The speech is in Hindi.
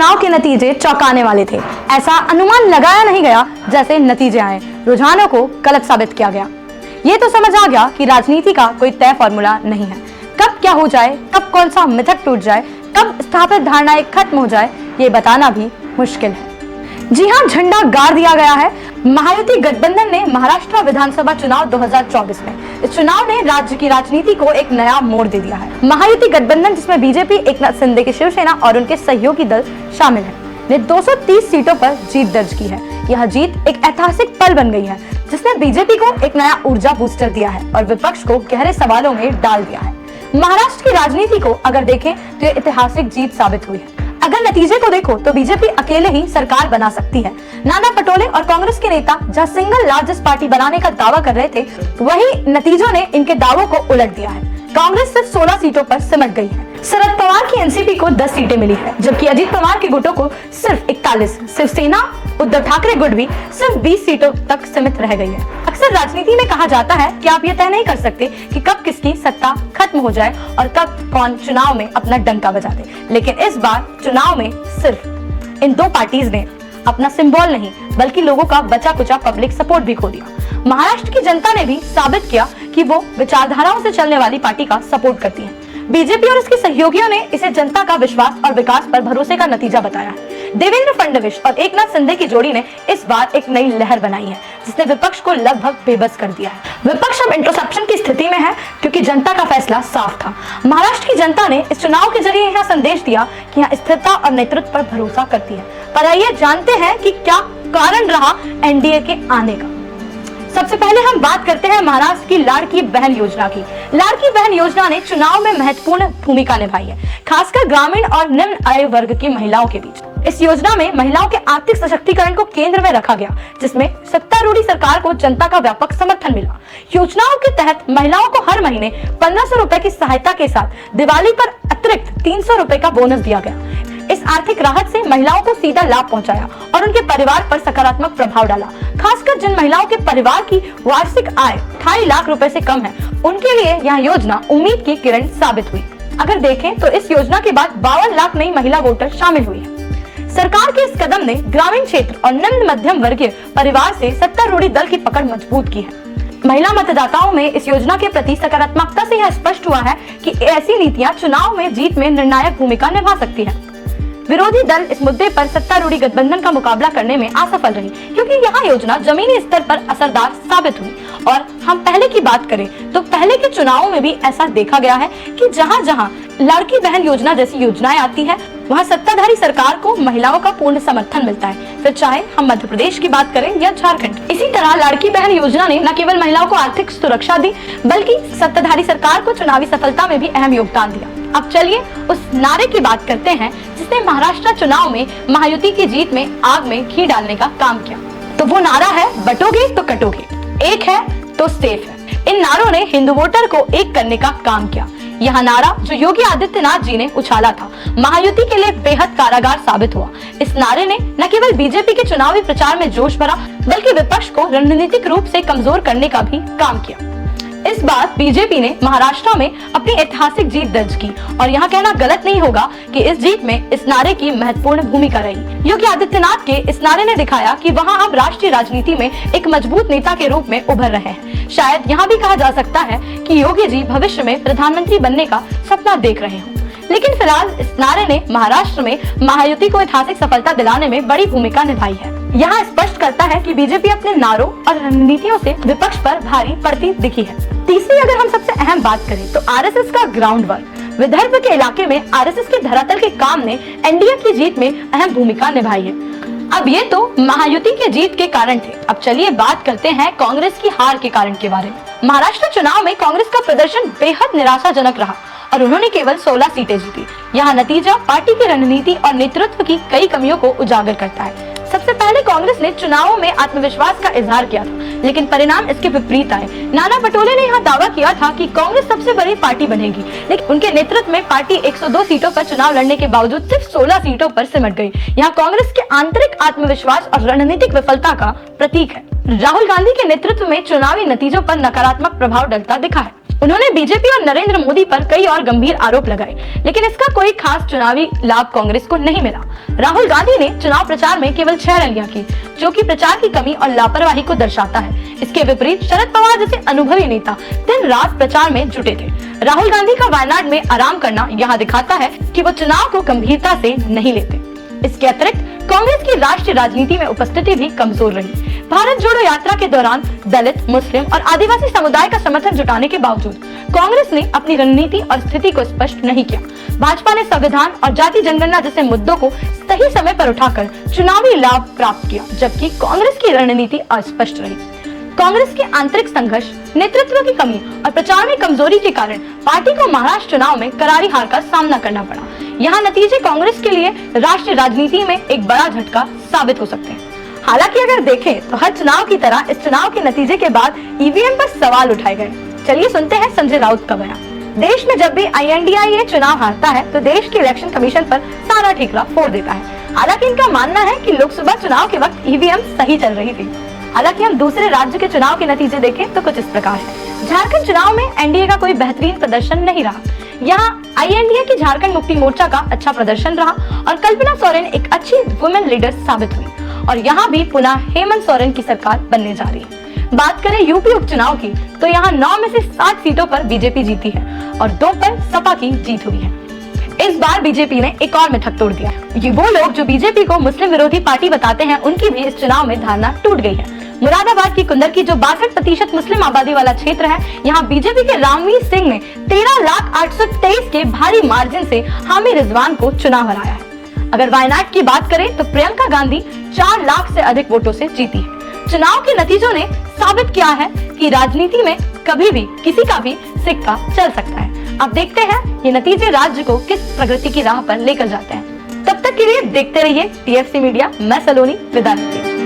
चुनाव के नतीजे चौंकाने वाले थे। ऐसा अनुमान लगाया नहीं गया जैसे नतीजे आए, रुझानों को गलत साबित किया गया। ये तो समझ आ गया कि राजनीति का कोई तय फॉर्मूला नहीं है। कब क्या हो जाए, कब कौन सा मिथक टूट जाए, कब स्थापित धारणाएं खत्म हो जाए, ये बताना भी मुश्किल है। जी हाँ, झंडा गाड़ दिया गया है। महायुति गठबंधन ने महाराष्ट्र विधानसभा चुनाव 2024 में इस चुनाव ने राज्य की राजनीति को एक नया मोड़ दे दिया है। महायुति गठबंधन, जिसमें बीजेपी, एकनाथ शिंदे की शिवसेना और उनके सहयोगी दल शामिल हैं, ने 230 सीटों पर जीत दर्ज की है। यह जीत एक ऐतिहासिक पल बन गई है, जिसने बीजेपी को एक नया ऊर्जा बूस्टर दिया है और विपक्ष को गहरे सवालों में डाल दिया है। महाराष्ट्र की राजनीति को अगर देखें तो यह ऐतिहासिक जीत साबित हुई है। अगर नतीजे को देखो तो बीजेपी अकेले ही सरकार बना सकती है। नाना पटोले और कांग्रेस के नेता जहां सिंगल लार्जेस्ट पार्टी बनाने का दावा कर रहे थे, वहीं नतीजों ने इनके दावों को उलट दिया है। कांग्रेस सिर्फ 16 सीटों पर सिमट गई है। शरद पवार की एनसीपी को 10 सीटें मिली है, जबकि अजीत पवार के गुटों को सिर्फ 41, शिवसेना उद्धव ठाकरे गुट भी सिर्फ 20 सीटों तक सीमित रह गई है। अक्सर राजनीति में कहा जाता है कि आप ये तय नहीं कर सकते कि कब किसकी सत्ता खत्म हो जाए और कब कौन चुनाव में अपना डंका बजा दे, लेकिन इस बार चुनाव में सिर्फ इन दो पार्टीज ने अपना सिंबल नहीं बल्कि लोगों का बचा कुचा पब्लिक सपोर्ट भी खो दिया। महाराष्ट्र की जनता ने भी साबित किया कि वो विचारधाराओं से चलने वाली पार्टी का सपोर्ट करती है। बीजेपी और इसके सहयोगियों ने इसे जनता का विश्वास और विकास पर भरोसे का नतीजा बताया है। देवेंद्र फडणवीस और एकनाथ शिंदे की जोड़ी ने इस बार एक नई लहर बनाई है, जिसने विपक्ष को लगभग बेबस कर दिया है। विपक्ष अब इंट्रोस्पेक्शन की स्थिति में है, क्योंकि जनता का फैसला साफ था। महाराष्ट्र की जनता ने इस चुनाव के जरिए यह संदेश दिया कि यहाँ स्थिरता और नेतृत्व पर भरोसा करती है। पर आइए जानते हैं कि क्या कारण रहा एनडीए के आने का। सबसे पहले हम बात करते हैं महाराष्ट्र की लाड़की बहन योजना की। लाड़की बहन योजना ने चुनाव में महत्वपूर्ण भूमिका निभाई है, खासकर ग्रामीण और निम्न आय वर्ग की महिलाओं के बीच। इस योजना में महिलाओं के आर्थिक सशक्तिकरण को केंद्र में रखा गया, जिसमें सत्तारूढ़ी सरकार को जनता का व्यापक समर्थन मिला। योजनाओं के तहत महिलाओं को हर महीने 1500 रुपए की सहायता के साथ दिवाली पर अतिरिक्त 300 रुपए का बोनस दिया गया। इस आर्थिक राहत से महिलाओं को सीधा लाभ पहुंचाया और उनके परिवार पर सकारात्मक प्रभाव डाला। खासकर जिन महिलाओं के परिवार की वार्षिक आय 2.5 लाख रुपए से कम है, उनके लिए यह योजना उम्मीद की किरण साबित हुई। अगर देखें तो इस योजना के बाद 52 लाख नई महिला वोटर शामिल हुई है। सरकार के इस कदम ने ग्रामीण क्षेत्र और निम्न मध्यम वर्गीय परिवार से सत्तारूढ़ी दल की पकड़ मजबूत की है। महिला मतदाताओं में इस योजना के प्रति सकारात्मकता से यह स्पष्ट हुआ है कि ऐसी नीतियां चुनाव में जीत में निर्णायक भूमिका निभा सकती है। विरोधी दल इस मुद्दे पर सत्तारूढ़ी गठबंधन का मुकाबला करने में असफल रही, क्योंकि यह योजना जमीनी स्तर पर असरदार साबित हुई। और हम पहले की बात करें तो पहले के चुनावों में भी ऐसा देखा गया है कि जहां जहां लाड़की बहन योजना जैसी योजनाएं आती है, वहां सत्ताधारी सरकार को महिलाओं का पूर्ण समर्थन मिलता है, फिर चाहे हम मध्य प्रदेश की बात करें या झारखंड। इसी तरह लाड़की बहन योजना ने न केवल महिलाओं को आर्थिक सुरक्षा दी, बल्कि सत्ताधारी सरकार को चुनावी सफलता में भी अहम योगदान दिया। अब चलिए उस नारे की बात करते हैं जिसने महाराष्ट्र चुनाव में महायुति की जीत में आग में घी डालने का काम किया। तो वो नारा है, बटोगे तो कटोगे, एक है तो सेफ है। इन नारों ने हिंदू वोटर को एक करने का काम किया। यह नारा जो योगी आदित्यनाथ जी ने उछाला था, महायुति के लिए बेहद कारागार साबित हुआ। इस नारे ने न केवल बीजेपी के चुनावी प्रचार में जोश भरा, बल्कि विपक्ष को रणनीतिक रूप से कमजोर करने का भी काम किया। इस बार बीजेपी ने महाराष्ट्र में अपनी ऐतिहासिक जीत दर्ज की और यहाँ कहना गलत नहीं होगा कि इस जीत में इस नारे की महत्वपूर्ण भूमिका रही। योगी आदित्यनाथ के इस नारे ने दिखाया कि वहाँ अब राष्ट्रीय राजनीति में एक मजबूत नेता के रूप में उभर रहे हैं। शायद यहाँ भी कहा जा सकता है कि योगी जी भविष्य में प्रधानमंत्री बनने का सपना देख रहे हों। लेकिन फिलहाल इस नारे ने महाराष्ट्र में महायुति को ऐतिहासिक सफलता दिलाने में बड़ी भूमिका निभाई है। यहाँ स्पष्ट करता है कि बीजेपी अपने नारों और रणनीतियों से विपक्ष पर भारी पड़ती दिखी है। तीसरी अगर हम सबसे अहम बात करें तो आरएसएस का ग्राउंड वर्क। विदर्भ के इलाके में आरएसएस के धरातल के काम ने एनडीए की जीत में अहम भूमिका निभाई है। अब ये तो महायुति के जीत के कारण थे। अब चलिए बात करते हैं कांग्रेस की हार के कारण के बारे में। महाराष्ट्र चुनाव में कांग्रेस का प्रदर्शन बेहद निराशाजनक रहा और उन्होंने केवल 16 सीटें जीती। यहाँ नतीजा पार्टी की रणनीति और नेतृत्व की कई कमियों को उजागर करता है। सबसे पहले कांग्रेस ने चुनावों में आत्मविश्वास का इजहार किया था, लेकिन परिणाम इसके विपरीत आए। नाना पटोले ने यहाँ दावा किया था कि कांग्रेस सबसे बड़ी पार्टी बनेगी, लेकिन उनके नेतृत्व में पार्टी 102 सीटों पर चुनाव लड़ने के बावजूद सिर्फ 16 सीटों पर सिमट गई। यहाँ कांग्रेस के आंतरिक आत्मविश्वास और रणनीतिक विफलता का प्रतीक है। राहुल गांधी के नेतृत्व में चुनावी नतीजों पर नकारात्मक प्रभाव डलता दिखा है। उन्होंने बीजेपी और नरेंद्र मोदी पर कई और गंभीर आरोप लगाए, लेकिन इसका कोई खास चुनावी लाभ कांग्रेस को नहीं मिला। राहुल गांधी ने चुनाव प्रचार में केवल 6 रैलियां की, जो कि प्रचार की कमी और लापरवाही को दर्शाता है। इसके विपरीत शरद पवार जैसे अनुभवी नेता दिन रात प्रचार में जुटे थे। राहुल गांधी का वायनाड में आराम करना यहाँ दिखाता है कि वो चुनाव को गंभीरता से नहीं लेते। इसके अतिरिक्त कांग्रेस की राष्ट्रीय राजनीति में उपस्थिति भी कमजोर रही। भारत जोड़ो यात्रा के दौरान दलित, मुस्लिम और आदिवासी समुदाय का समर्थन जुटाने के बावजूद कांग्रेस ने अपनी रणनीति और स्थिति को स्पष्ट नहीं किया। भाजपा ने संविधान और जाति जनगणना जैसे मुद्दों को सही समय पर उठाकर चुनावी लाभ प्राप्त किया, जबकि कांग्रेस की रणनीति अस्पष्ट रही। कांग्रेस के आंतरिक संघर्ष, नेतृत्व की कमी और प्रचार में कमजोरी के कारण पार्टी को महाराष्ट्र चुनाव में करारी हार का सामना करना पड़ा। यहाँ नतीजे कांग्रेस के लिए राष्ट्रीय राजनीति में एक बड़ा झटका साबित हो सकते हैं। हालांकि अगर देखें तो हर चुनाव की तरह इस चुनाव के नतीजे के बाद ईवीएम पर सवाल उठाए गए। चलिए सुनते हैं संजय राउत का बयान। देश में जब भी INDIA चुनाव हारता है तो देश के इलेक्शन कमीशन पर सारा ठिकरा फोड़ देता है। हालांकि इनका मानना है कि लोकसभा चुनाव के वक्त ईवीएम सही चल रही थी। हालांकि हम दूसरे राज्य के चुनाव के नतीजे देखें तो कुछ इस प्रकार है। झारखंड चुनाव में एनडीए का कोई बेहतरीन प्रदर्शन नहीं रहा। यहाँ INDA की झारखंड मुक्ति मोर्चा का अच्छा प्रदर्शन रहा और कल्पना सोरेन एक अच्छी वुमेन लीडर साबित हुई और यहाँ भी पुनः हेमंत सोरेन की सरकार बनने जा रही है। बात करें यूपी उपचुनाव की तो यहाँ 9 में से 7 सीटों पर बीजेपी जीती है और 2 पर सपा की जीत हुई है। इस बार बीजेपी ने एक और मिथक तोड़ दिया। ये वो लोग जो बीजेपी को मुस्लिम विरोधी पार्टी बताते हैं, उनकी भी इस चुनाव में धारणा टूट गई है। मुरादाबाद की कुंदर की जो 62% मुस्लिम आबादी वाला क्षेत्र है, यहाँ बीजेपी के रामवीर सिंह ने 13,823 के भारी मार्जिन से हामी रिजवान को चुनाव हराया है। अगर वायनाड की बात करें तो प्रियंका गांधी 4 लाख से अधिक वोटों से जीती है। चुनाव के नतीजों ने साबित किया है कि राजनीति में कभी भी किसी का भी सिक्का चल सकता है। अब देखते हैं ये नतीजे राज्य को किस प्रगति की राह पर लेकर जाते हैं। तब तक के लिए देखते रहिए TFC मीडिया। मैं सलोनी विदा लेती हूं।